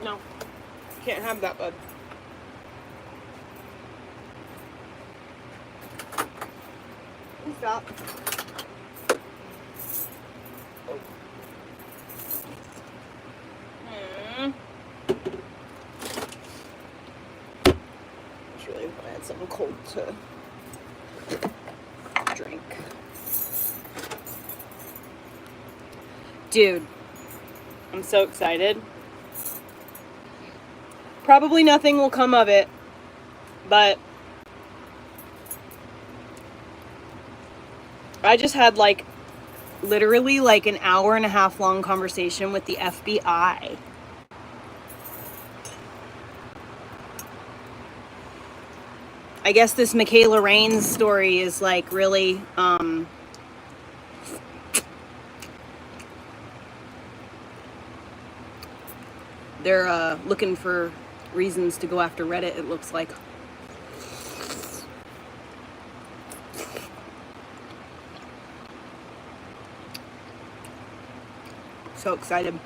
No. Can't have that, bud. Stop. Oh. Just really want to add something cold to drink. Dude, I'm so excited. Probably nothing will come of it, but I just had like literally like an hour and a half long conversation with the FBI. I guess this Michaela Raines story is like really they're looking for reasons to go after Reddit, it looks like. So excited.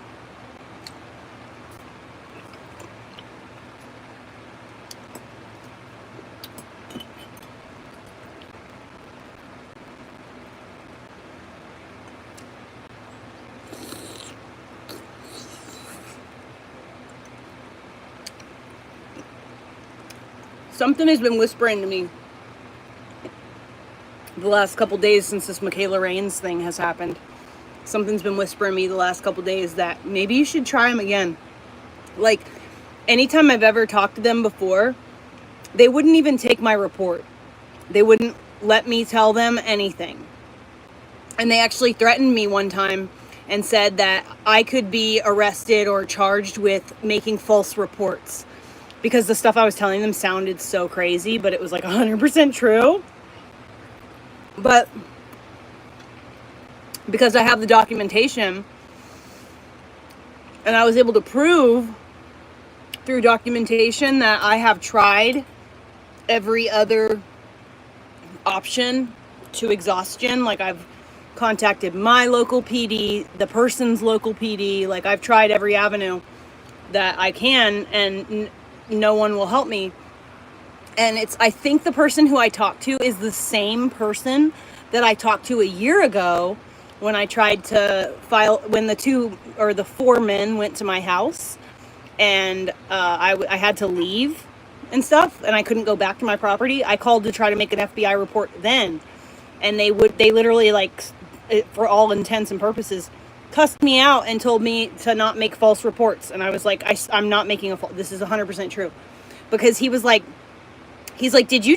Something has been whispering to me the last couple days since this Michaela Raines thing has happened. Something's been whispering to me the last couple days that maybe you should try them again. Like, anytime I've ever talked to them before, they wouldn't even take my report. They wouldn't let me tell them anything. And they actually threatened me one time and said that I could be arrested or charged with making false reports because the stuff I was telling them sounded so crazy, but it was like 100% true. But because I have the documentation and I was able to prove through documentation that I have tried every other option to exhaustion. Like, I've contacted my local PD, the person's local PD. Like, I've tried every avenue that I can, and no one will help me. And I think the person who I talked to is the same person that I talked to a year ago when I tried to file, when the four men went to my house, and I had to leave and stuff, and I couldn't go back to my property. I called to try to make an FBI report then, and they literally, like, for all intents and purposes, cussed me out and told me to not make false reports. And I was like, I'm not making this is 100% true. Because he's like, did you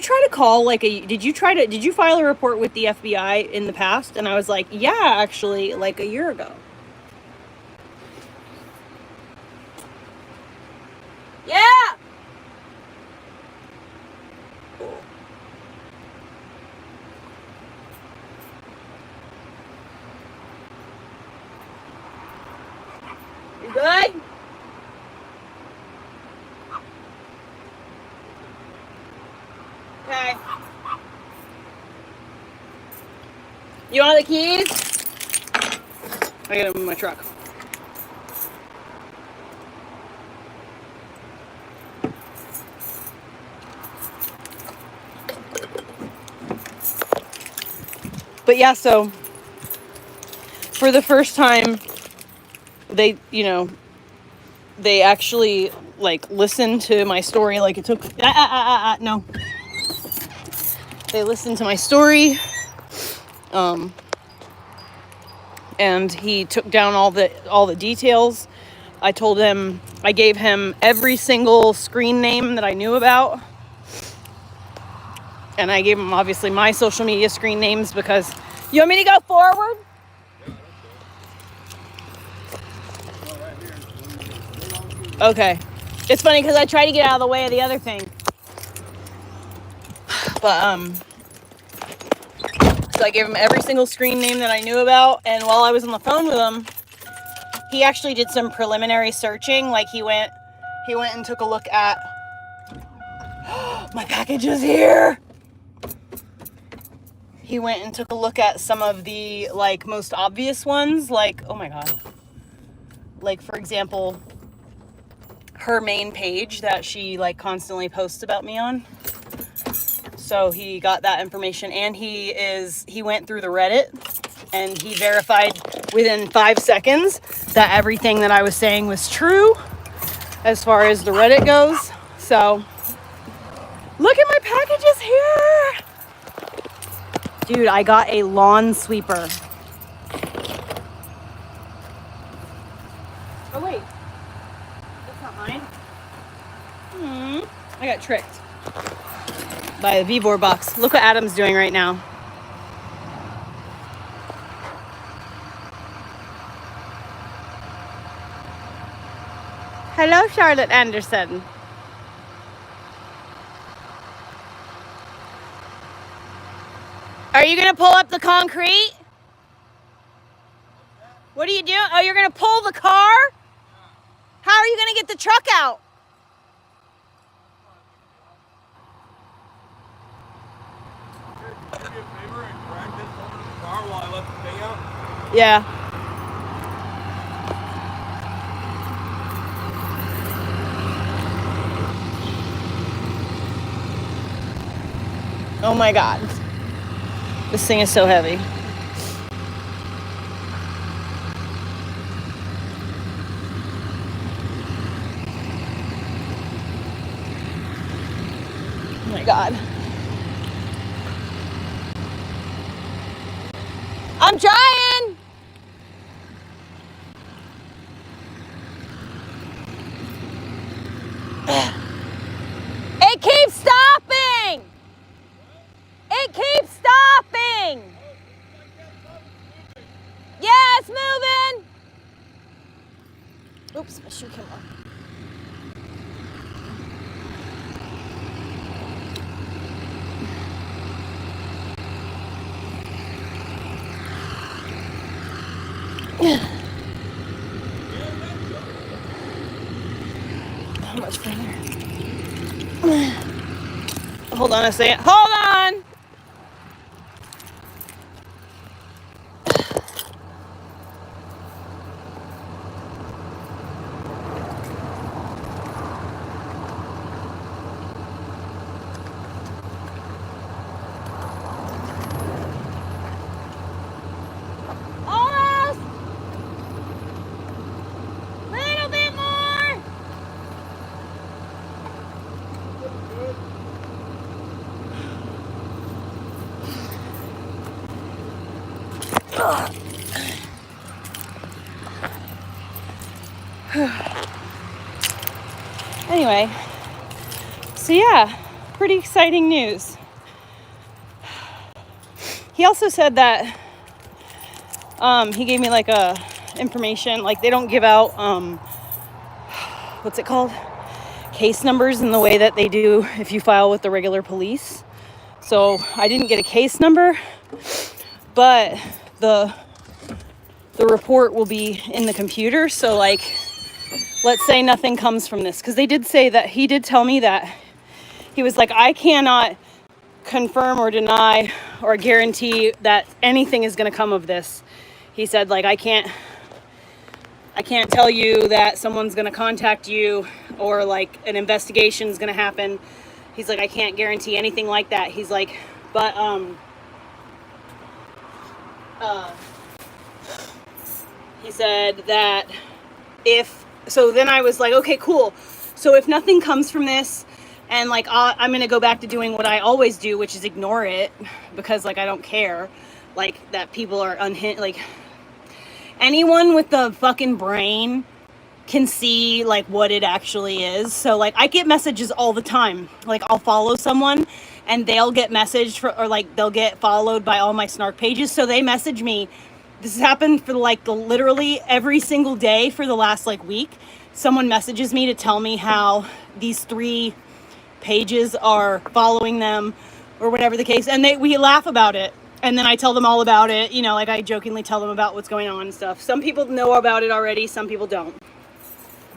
file a report with the FBI in the past? And I was like, yeah, actually, like a year ago. Yeah! You good? Okay. You want the keys? I got them in my truck. But yeah, so for the first time, they actually, like, listened to my story. Like, it took, no. They listened to my story, and he took down all the details. I gave him every single screen name that I knew about. And I gave him, obviously, my social media screen names because... You want me to go forward? Okay. It's funny because I tried to get out of the way of the other thing. But, so I gave him every single screen name that I knew about. And while I was on the phone with him, he actually did some preliminary searching. Like, he went and took a look at... My package is here! He went and took a look at some of the, like, most obvious ones. Like, oh my God. Like, for example, her main page that she like constantly posts about me on. So he got that information, and he went through the Reddit and he verified within 5 seconds that everything that I was saying was true as far as the Reddit goes. So look at my packages here. Dude, I got a lawn sweeper. Oh wait, that's not mine. I got tricked by the Vivor box. Look what Adam's doing right now. Hello, Charlotte Anderson. Are you gonna pull up the concrete? What are you doing? Oh, you're gonna pull the car? How are you gonna get the truck out? Can you do me a favor and drag this over to the car while I let the thing out? Yeah. Oh my God. This thing is so heavy. Oh my God. I'm trying. It keeps stopping. It keeps stopping. Yeah, it's moving. Oops, my shoe came off. How much further? Hold on a second. Hold on. Almost. Little bit more. Anyway, so yeah, pretty exciting news. He also said that he gave me like a information, like they don't give out what's it called, case numbers in the way that they do if you file with the regular police. So I didn't get a case number, but the report will be in the computer. So like, let's say nothing comes from this, because they did say that, he did tell me that he was like, I cannot confirm or deny or guarantee that anything is going to come of this. He said, like, I can't tell you that someone's going to contact you or like an investigation is going to happen. He's like, I can't guarantee anything like that. He's like, but he said that so then I was like, okay, cool. So if nothing comes from this, and like I'm gonna go back to doing what I always do, which is ignore it, because like I don't care, like that people are unhinged. Like anyone with the fucking brain can see like what it actually is. So like I get messages all the time. Like I'll follow someone and they'll get messaged or like they'll get followed by all my snark pages. So they message me. This has happened for like literally every single day for the last like week. Someone messages me to tell me how these 3 pages are following them or whatever the case. And we laugh about it. And then I tell them all about it. You know, like I jokingly tell them about what's going on and stuff. Some people know about it already. Some people don't.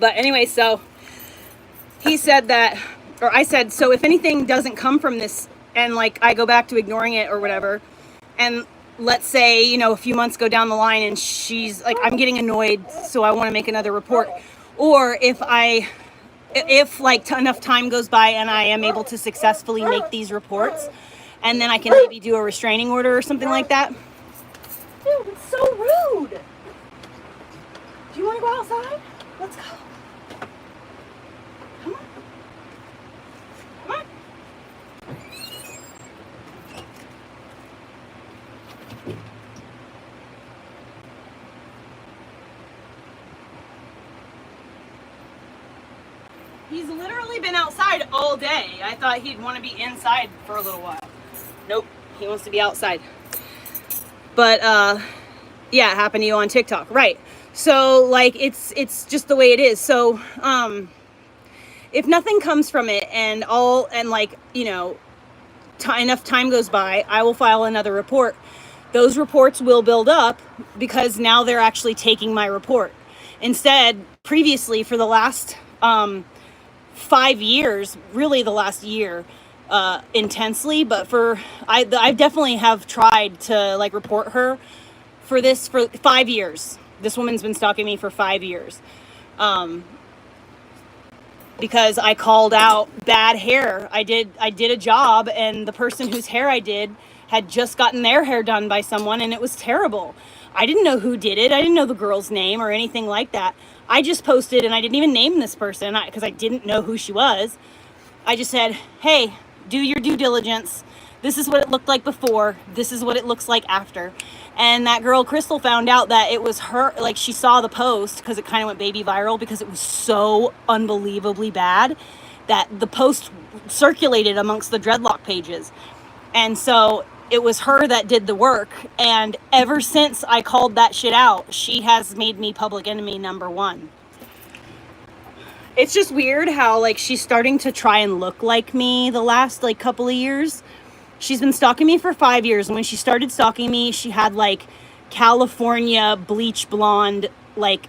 But anyway, so he said that, or I said, so if anything doesn't come from this and like I go back to ignoring it or whatever, and let's say, you know, a few months go down the line and she's like, I'm getting annoyed, so I want to make another report. Or if I if like enough time goes by and I am able to successfully make these reports, and then I can maybe do a restraining order or something like that. Dude, it's so rude. Do you want to go outside? Let's go. Come on. Come on. He's literally been outside all day. I thought he'd want to be inside for a little while. Nope, he wants to be outside. But yeah, it happened to you on TikTok, right? So like it's just the way it is. So if nothing comes from it and like, you know, enough time goes by, I will file another report. Those reports will build up because now they're actually taking my report. Instead, previously for the last 5 years, really the last year, intensely, but I definitely have tried to like report her for this for 5 years. This woman's been stalking me for 5 years. Because I called out bad hair. I did a job, and the person whose hair I did had just gotten their hair done by someone, and it was terrible. I didn't know who did it. I didn't know the girl's name or anything like that. I just posted, and I didn't even name this person because I didn't know who she was. I just said, hey, do your due diligence. This is what it looked like before. This is what it looks like after. And that girl, Crystal, found out that it was her. Like, she saw the post because it kind of went baby viral because it was so unbelievably bad that the post circulated amongst the dreadlock pages. And so it was her that did the work. And ever since I called that shit out, she has made me public enemy #1. It's just weird how like she's starting to try and look like me the last like couple of years. She's been stalking me for 5 years. And when she started stalking me, she had like California bleach blonde like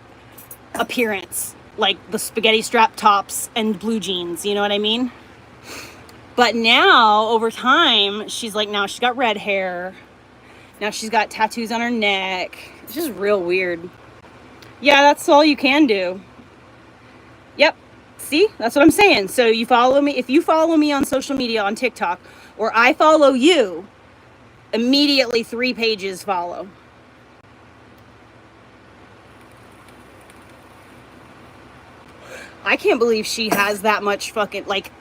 appearance, like the spaghetti strap tops and blue jeans. You know what I mean? But now over time, she's like, now she's got red hair. Now she's got tattoos on her neck. It's just real weird. Yeah, that's all you can do. Yep. See, that's what I'm saying. So you follow me. If you follow me on social media on TikTok, or I follow you, immediately 3 pages follow. I can't believe she has that much fucking like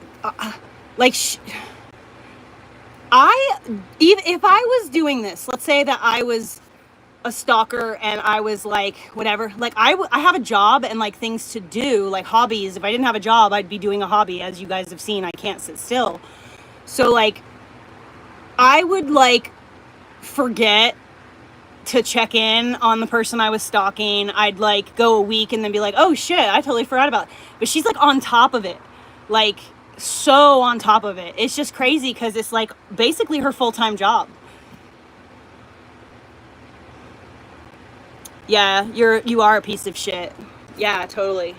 if I was doing this, let's say that I was a stalker and I was like whatever, like I have a job and like things to do, like hobbies. If I didn't have a job, I'd be doing a hobby. As you guys have seen, I can't sit still. So like I would like forget to check in on the person I was stalking. I'd like go a week and then be like, oh shit, I totally forgot about it. But she's like on top of it, like so on top of it. It's just crazy because it's like basically her full-time job. Yeah, you are a piece of shit. Yeah, totally.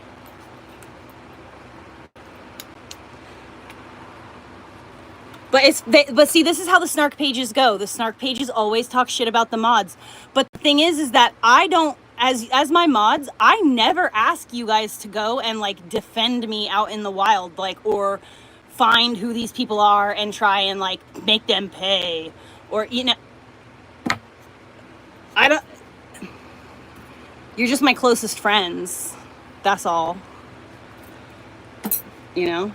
But see, this is how the snark pages go. The snark pages always talk shit about the mods. But the thing is that I don't, as my mods, I never ask you guys to go and like defend me out in the wild, like, or find who these people are and try and like make them pay, or, you know, I don't. You're just my closest friends. That's all. You know?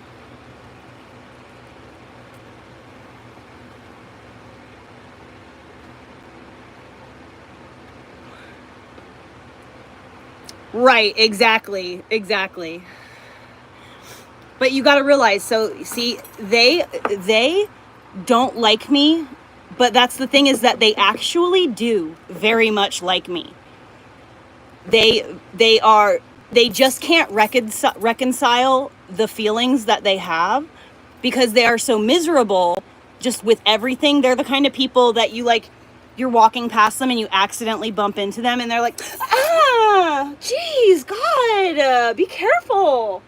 Right, exactly. But you got to realize, so see, they don't like me, but that's the thing, is that they actually do very much like me. They just can't reconcile the feelings that they have because they are so miserable just with everything. They're the kind of people that you like, you're walking past them and you accidentally bump into them and they're like, ah, geez, God, be careful.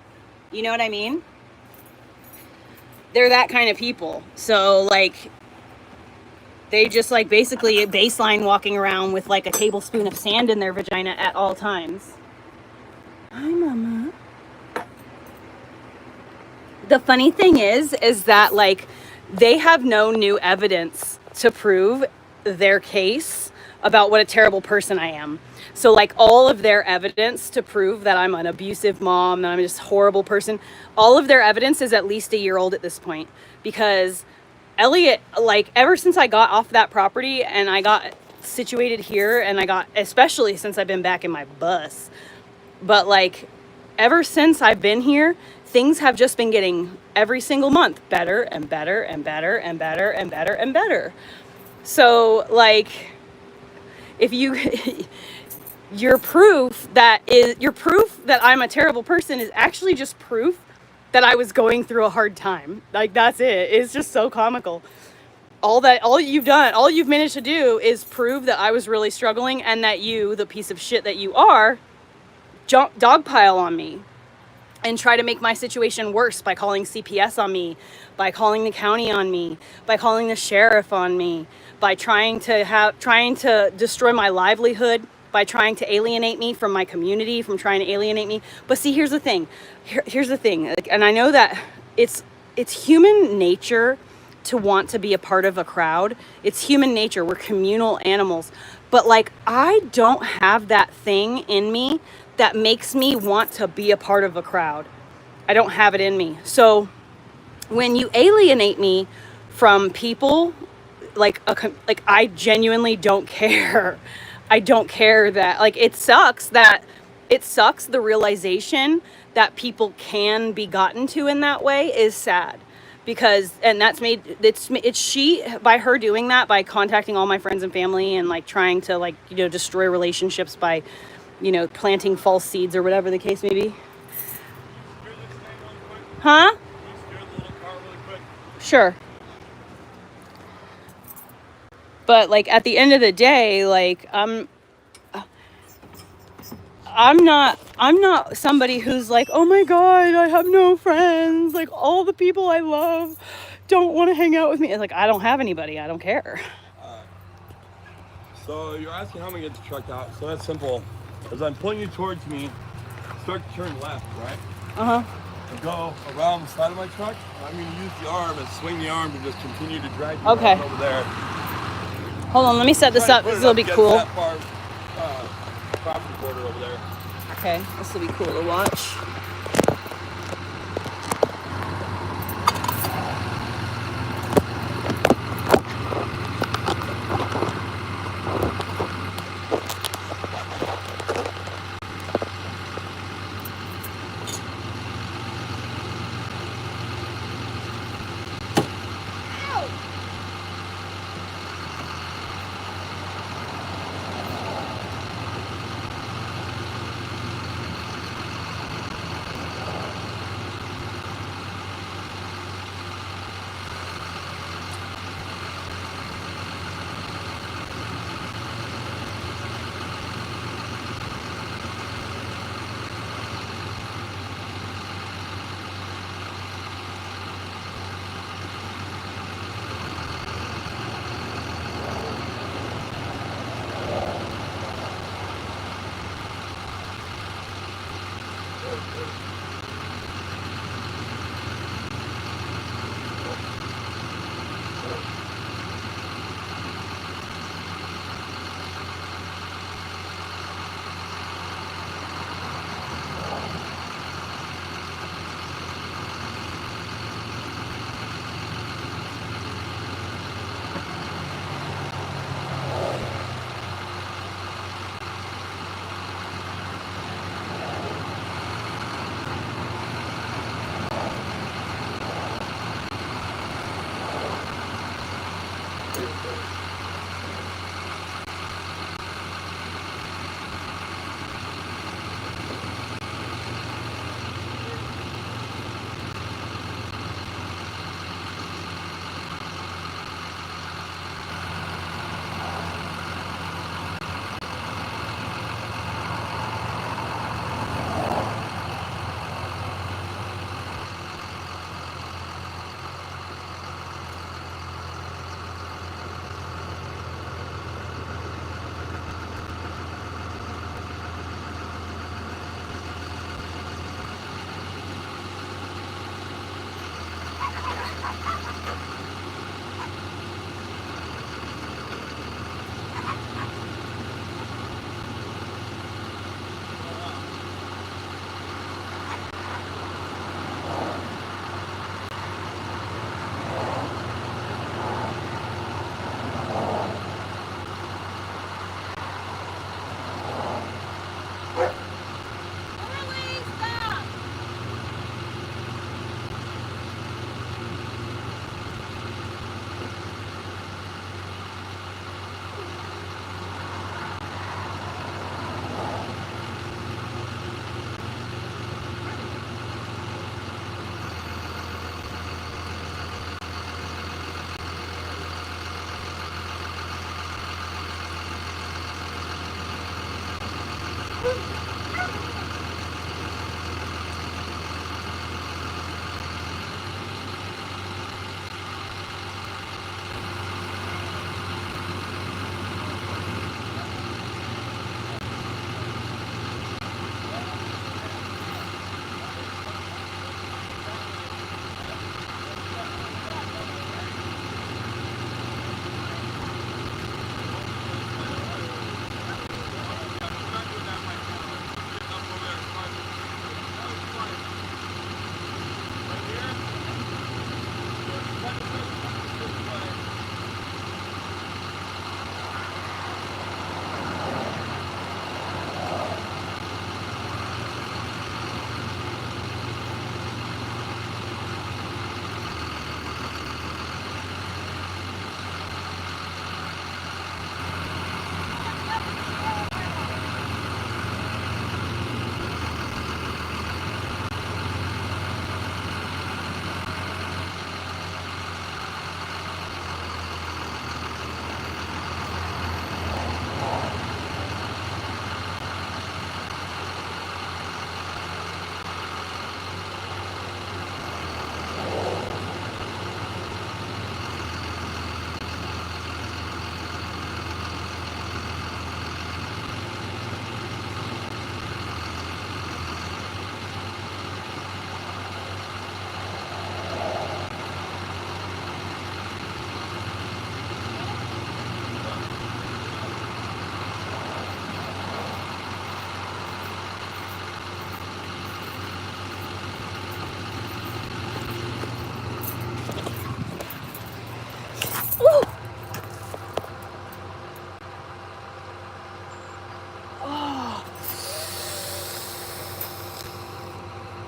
You know what I mean? They're that kind of people. So like, they just like basically baseline walking around with like a tablespoon of sand in their vagina at all times. Hi, Mama. The funny thing is that like they have no new evidence to prove their case about what a terrible person I am. So like all of their evidence to prove that I'm an abusive mom, that I'm just a horrible person, all of their evidence is at least a year old at this point, because Elliot, like ever since I got off that property and I got situated here, and I got, especially since I've been back in my bus, but like ever since I've been here, things have just been getting every single month better and better and better and better and better and better. So like if you your proof that I'm a terrible person is actually just proof that I was going through a hard time. Like that's it. It's just so comical. All you've managed to do is prove that I was really struggling, and that you, the piece of shit that you are, dogpile on me and try to make my situation worse by calling CPS on me, by calling the county on me, by calling the sheriff on me, by trying to destroy my livelihood, by trying to alienate me from my community, from trying to alienate me. But see, here's the thing. Here's the thing. Like, and I know that it's human nature to want to be a part of a crowd. It's human nature. We're communal animals. But like, I don't have that thing in me that makes me want to be a part of a crowd. I don't have it in me. So when you alienate me from people, like I genuinely don't care. I don't care that, like, it sucks the realization that people can be gotten to in that way is sad. Because, and that's it's she, by her doing that, by contacting all my friends and family and like trying to like, you know, destroy relationships by, you know, planting false seeds or whatever the case may be. Huh? Sure. But like at the end of the day, like I'm not somebody who's like, oh my God, I have no friends. Like all the people I love don't want to hang out with me. It's like, I don't have anybody. I don't care. So you're asking how I'm gonna get the truck out. So that's simple. As I'm pulling you towards me, start to turn left, right? Uh-huh. And go around the side of my truck. I'm gonna use the arm and swing the arm to just continue to drag you Okay. over there. Hold on, let me set this up. This will be cool. That far, property border over there. Okay, this will be cool to watch.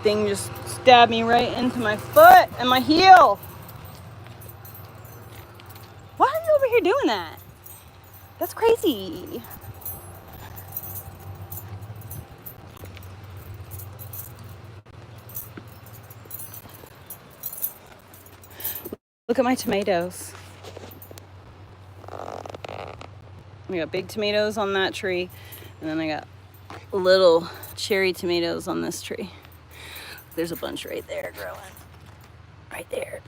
thing just stabbed me right into my foot and my heel. Why are you over here doing that? That's crazy. Look at my tomatoes. We got big tomatoes on that tree, and then I got little cherry tomatoes on this tree. There's a bunch right there growing. Right there.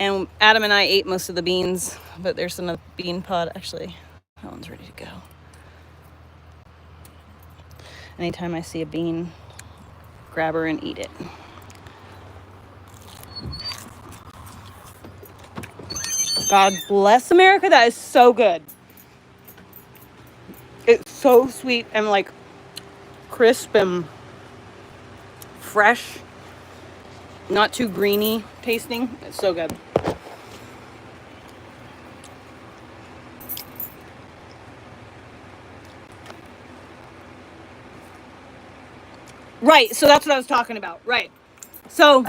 And Adam and I ate most of the beans, but there's another bean pod. Actually, that one's ready to go. Anytime I see a bean, grab her and eat it. God bless America. That is so good. It's so sweet and like crisp and fresh. Not too greeny tasting. It's so good. Right. So that's what I was talking about. Right. So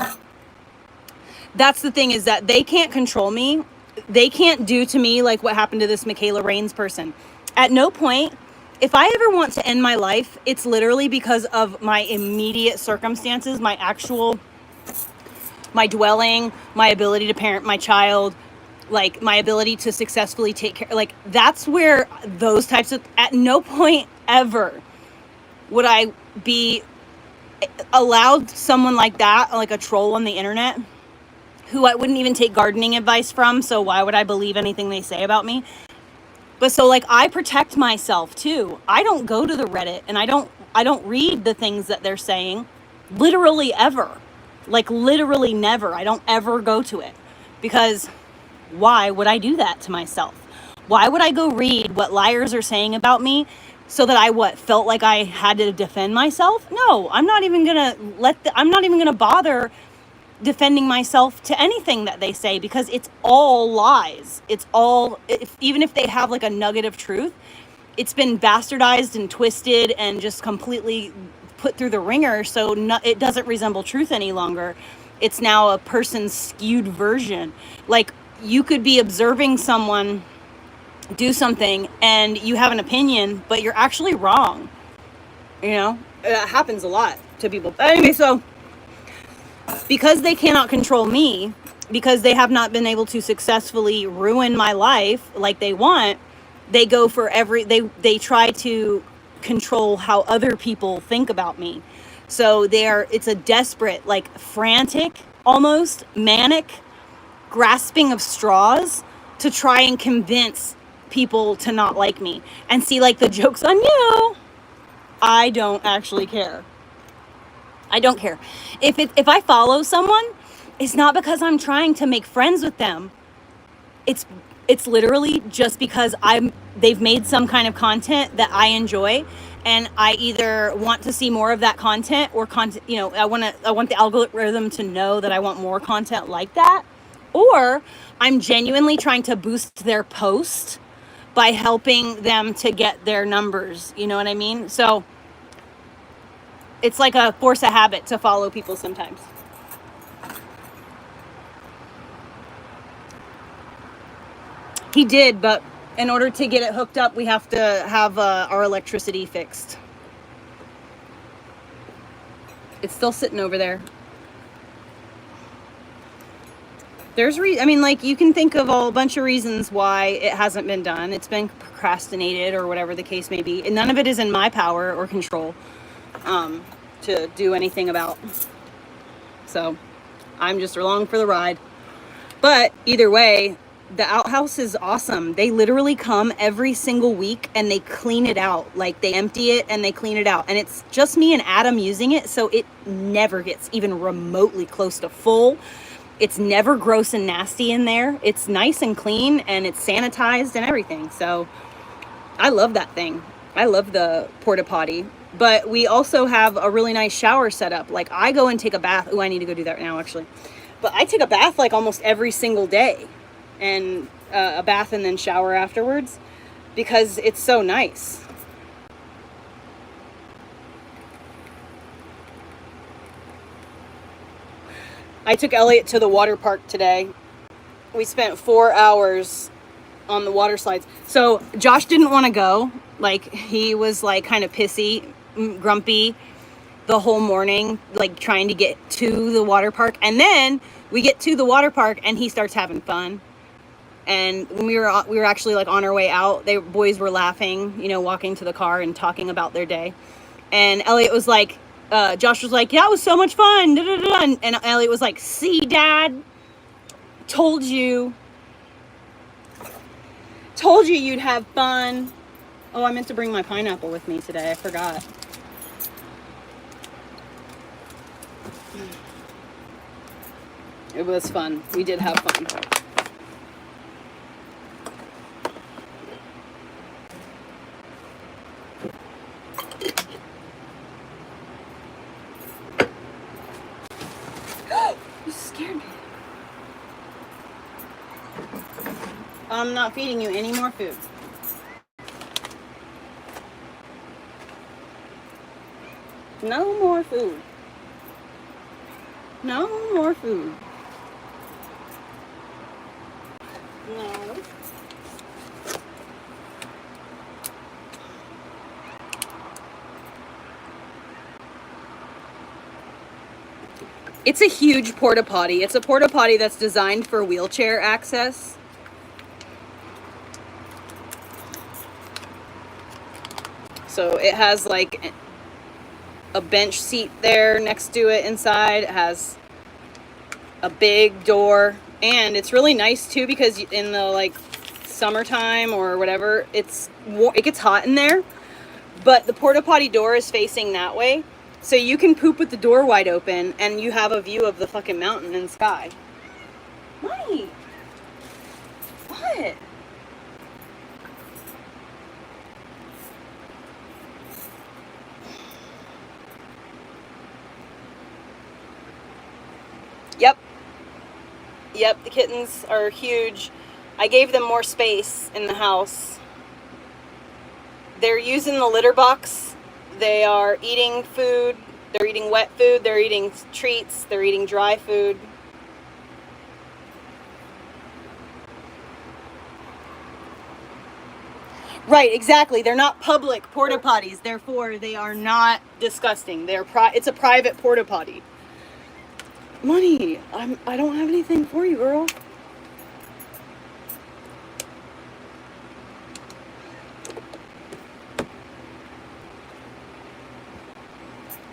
that's the thing, is that they can't control me. They can't do to me like what happened to this Michaela Raines person. At no point, if I ever want to end my life, it's literally because of my immediate circumstances, my dwelling, my ability to parent my child, like my ability to successfully take care. Like that's where those types of, at no point ever would I be allowed someone like that, like a troll on the internet, who I wouldn't even take gardening advice from, so why would I believe anything they say about me? But so like I protect myself too. I don't go to the Reddit and I don't read the things that they're saying literally ever. Like literally never. I don't ever go to it, because why would I do that to myself? Why would I go read what liars are saying about me so that I felt like I had to defend myself? No, I'm not even gonna bother defending myself to anything that they say, because it's all lies. It's all, even if they have like a nugget of truth, it's been bastardized and twisted and just completely put through the ringer, so it doesn't resemble truth any longer. It's now a person's skewed version. Like you could be observing someone do something and you have an opinion, but you're actually wrong. You know, it happens a lot to people. Anyway, so because they cannot control me, because they have not been able to successfully ruin my life like they want, they go for they try to control how other people think about me. So it's a desperate, like frantic, almost manic grasping of straws to try and convince people to not like me. And see, like, the joke's on you. I don't actually care. I don't care. If I follow someone, it's not because I'm trying to make friends with them. It's literally just because they've made some kind of content that I enjoy, and I either want to see more of that content, or content, you know, I want the algorithm to know that I want more content like that, or I'm genuinely trying to boost their post by helping them to get their numbers. You know what I mean? So it's like a force of habit to follow people sometimes. He did, but in order to get it hooked up, we have to have our electricity fixed. It's still sitting over there. I mean, like, you can think of a bunch of reasons why it hasn't been done. It's been procrastinated or whatever the case may be. And none of it is in my power or control to do anything about. So I'm just along for the ride. But either way, the outhouse is awesome. They literally come every single week and they clean it out. Like, they empty it and they clean it out. And it's just me and Adam using it, so it never gets even remotely close to full. It's never gross and nasty in there. It's nice and clean, and it's sanitized and everything. So I love that thing. I love the porta potty. But we also have a really nice shower set up. Like, I go and take a bath. Oh, I need to go do that now, actually. But I take a bath like almost every single day, and a bath and then shower afterwards, because it's so nice. I took Elliot to the water park today. We spent 4 hours on the water slides. So Josh didn't want to go. Like, he was like kind of pissy, grumpy the whole morning, like trying to get to the water park. And then we get to the water park and he starts having fun. And when we were actually like on our way out, boys were laughing, you know, walking to the car and talking about their day. And Elliot was like, Josh was like, yeah, it was so much fun. Da, da, da. And Elliot was like, see, Dad, told you you'd have fun. Oh, I meant to bring my pineapple with me today. I forgot. It was fun. We did have fun. You scared me. I'm not feeding you any more food. No more food. No more food. No. It's a huge porta potty. It's a porta potty that's designed for wheelchair access. So it has like a bench seat there next to it inside. It has a big door, and it's really nice too because in the like summertime or whatever, it gets hot in there, but the porta potty door is facing that way, so you can poop with the door wide open and you have a view of the fucking mountain and sky. Money. What? Yep, the kittens are huge. I gave them more space in the house. They're using the litter box. They are eating food. They're eating wet food. They're eating treats. They're eating dry food. Right, exactly. They're not public porta potties. Therefore, they are not disgusting. It's a private porta potty. Money, I don't have anything for you, girl.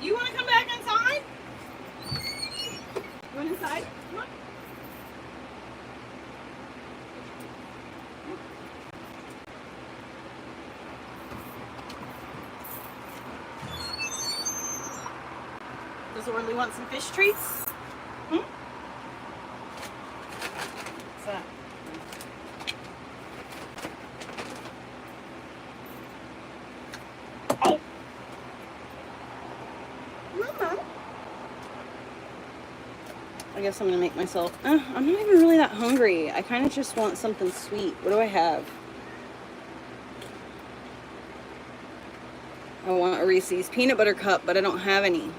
You want to come back inside? You want inside? Come on. Does Orly want some fish treats? What's that? Oh. Mama. I guess I'm gonna make myself. I'm not even really that hungry. I kind of just want something sweet. What do I have? I want a Reese's peanut butter cup, but I don't have any.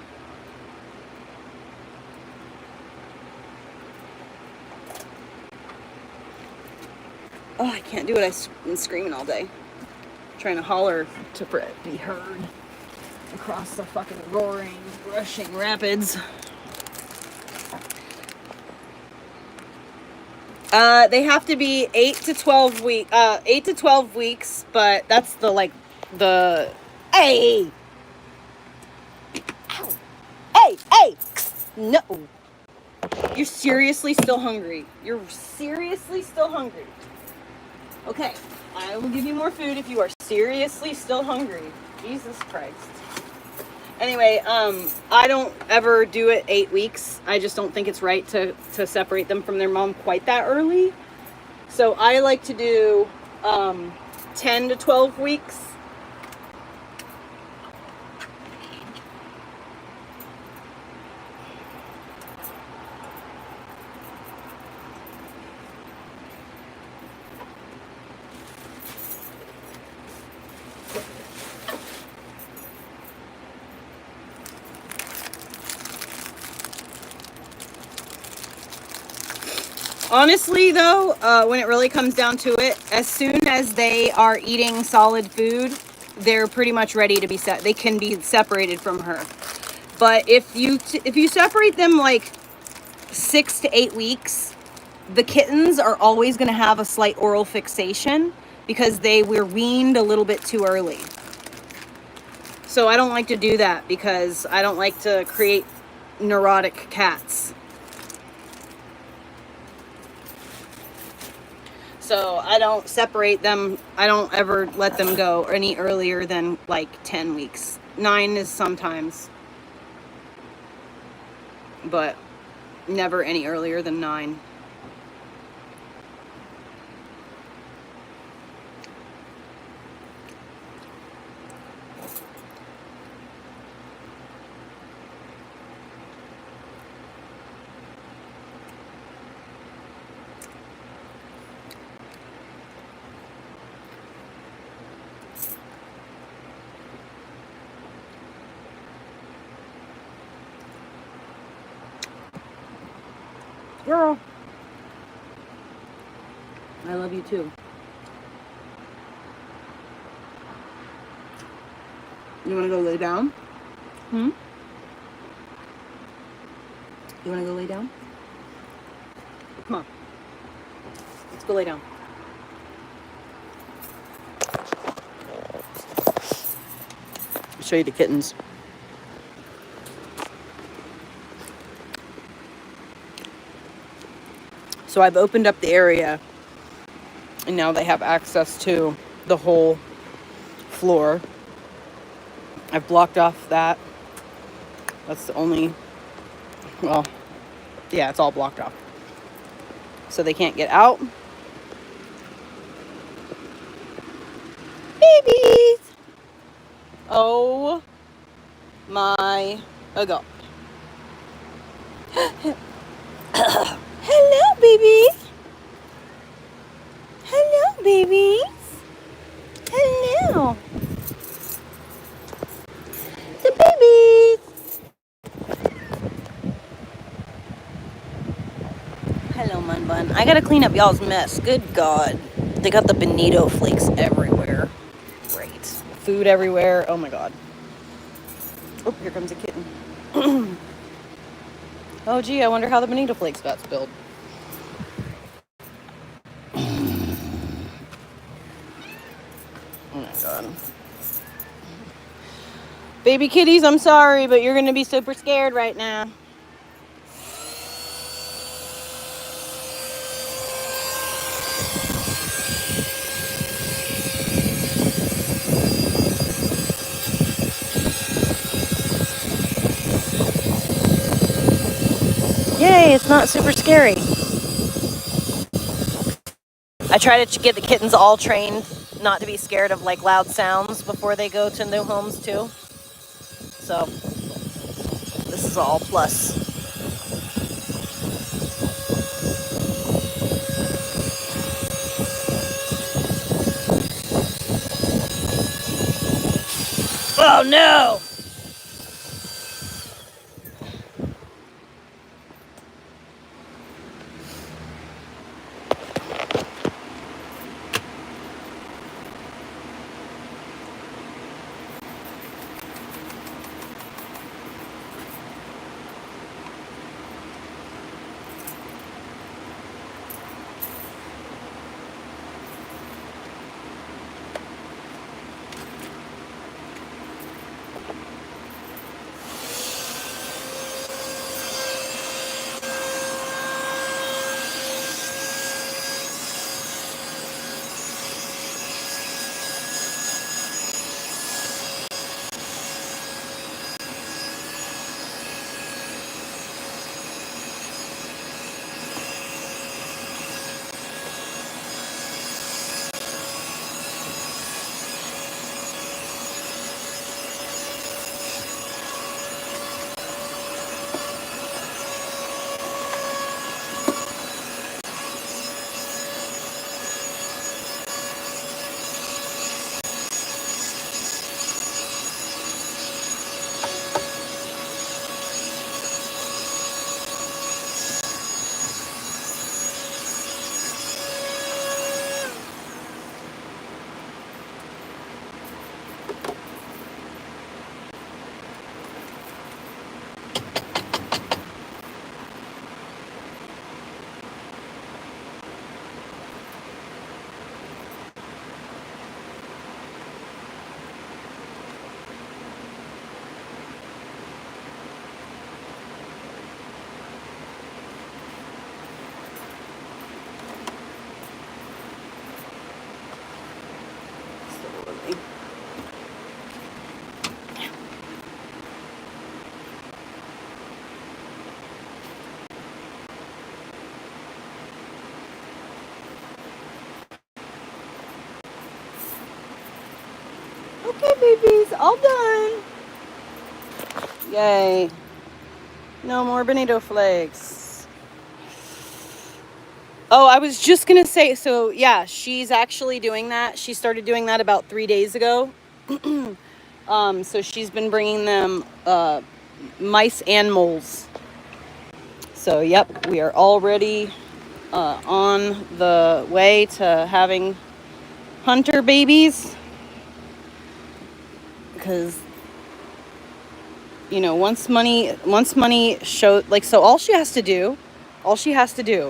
Oh, I can't do it. I've been screaming all day. Trying to holler to be heard across the fucking roaring, rushing rapids. They have to be 8 to 12 weeks, but that's hey! Ow. Hey! No! You're seriously still hungry. You're seriously still hungry. Okay, I will give you more food if you are seriously still hungry. Jesus Christ. Anyway, I don't ever do it 8 weeks. I just don't think it's right to separate them from their mom quite that early. So I like to do 10 to 12 weeks. Honestly, though, when it really comes down to it, as soon as they are eating solid food, they're pretty much ready to be set. They can be separated from her. But if you separate them like 6 to 8 weeks, the kittens are always going to have a slight oral fixation because they were weaned a little bit too early. So I don't like to do that because I don't like to create neurotic cats. So I don't separate them. I don't ever let them go any earlier than like 10 weeks. 9 is sometimes, but never any earlier than 9. Girl, I love you too. You want to go lay down? You want to go lay down? Come on. Let's go lay down. I'll show you the kittens. So I've opened up the area and now they have access to the whole floor. I've blocked off that. That's the only, well, yeah, it's all blocked off. So they can't get out. Babies! Oh my God. Hello, babies. Hello, babies. Hello. The babies. Hello, Mun Bun. I gotta clean up y'all's mess. Good God. They got the bonito flakes everywhere. Great. Food everywhere. Oh my God. Oh, here comes a kitten. Oh, gee, I wonder how the bonito flakes got spilled. Oh my God. Baby kitties, I'm sorry, but you're going to be super scared right now. Yay, it's not super scary. I try to get the kittens all trained not to be scared of like loud sounds before they go to new homes too. So this is all plus. Oh no! Okay, babies, all done. Yay. No more bonito flakes. Oh, I was just gonna say, so yeah, she's actually doing that. She started doing that about 3 days ago. So she's been bringing them mice and moles. So yep, we are already on the way to having hunter babies, because you know, once money show, like, so all she has to do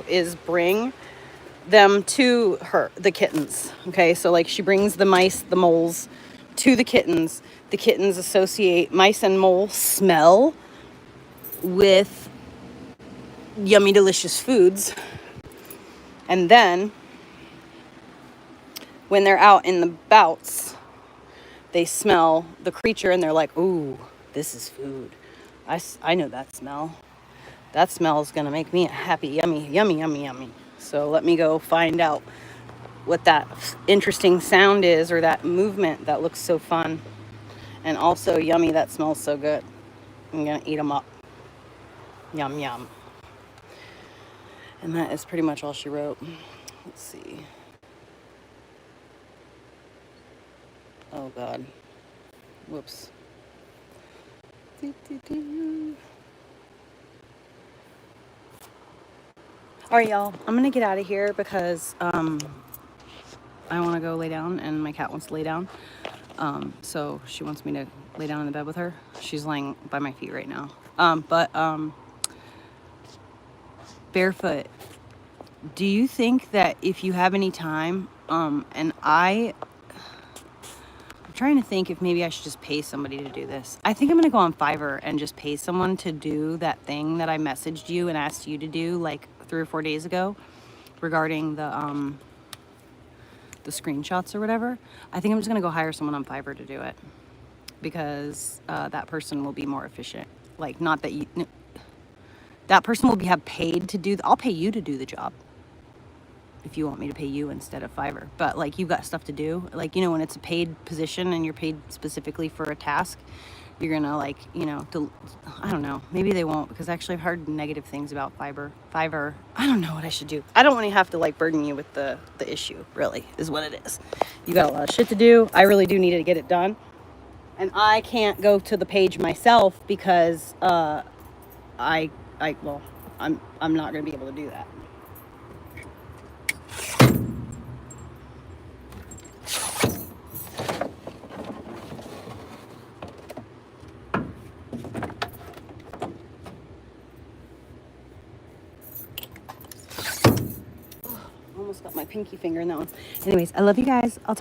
is bring them to her, the kittens. Okay, so like she brings the mice, the moles to the kittens. The kittens associate mice and mole smell with yummy delicious foods, and then when they're out in the bouts, they smell the creature and they're like, ooh, this is food. I know that smell. That smell is gonna make me happy. Yummy, yummy, yummy, yummy. So let me go find out what that interesting sound is, or that movement that looks so fun. And also, yummy, that smells so good. I'm gonna eat them up. Yum, yum. And that is pretty much all she wrote. Let's see. Oh, God. Whoops. All right, y'all. I'm gonna get out of here because I want to go lay down, and my cat wants to lay down. So she wants me to lay down in the bed with her. She's laying by my feet right now. But Barefoot, do you think that if you have any time, and I'm trying to think if maybe I should just pay somebody to do this. I think I'm gonna go on Fiverr and just pay someone to do that thing that I messaged you and asked you to do like 3 or 4 days ago regarding the screenshots or whatever. I think I'm just gonna go hire someone on Fiverr to do it, because that person will be more efficient. Like, not that you, that person will have paid to do. I'll pay you to do the job if you want me to pay you instead of Fiverr. But like, you've got stuff to do. Like, you know, when it's a paid position and you're paid specifically for a task, you're gonna, like, you know, I don't know. Maybe they won't, because actually I've heard negative things about Fiverr. I don't know what I should do. I don't want to have to like burden you with the issue, really, is what it is. You got a lot of shit to do. I really do need to get it done. And I can't go to the page myself because well, I'm not gonna be able to do that. Almost got my pinky finger in that one. Anyways, I love you guys. I'll talk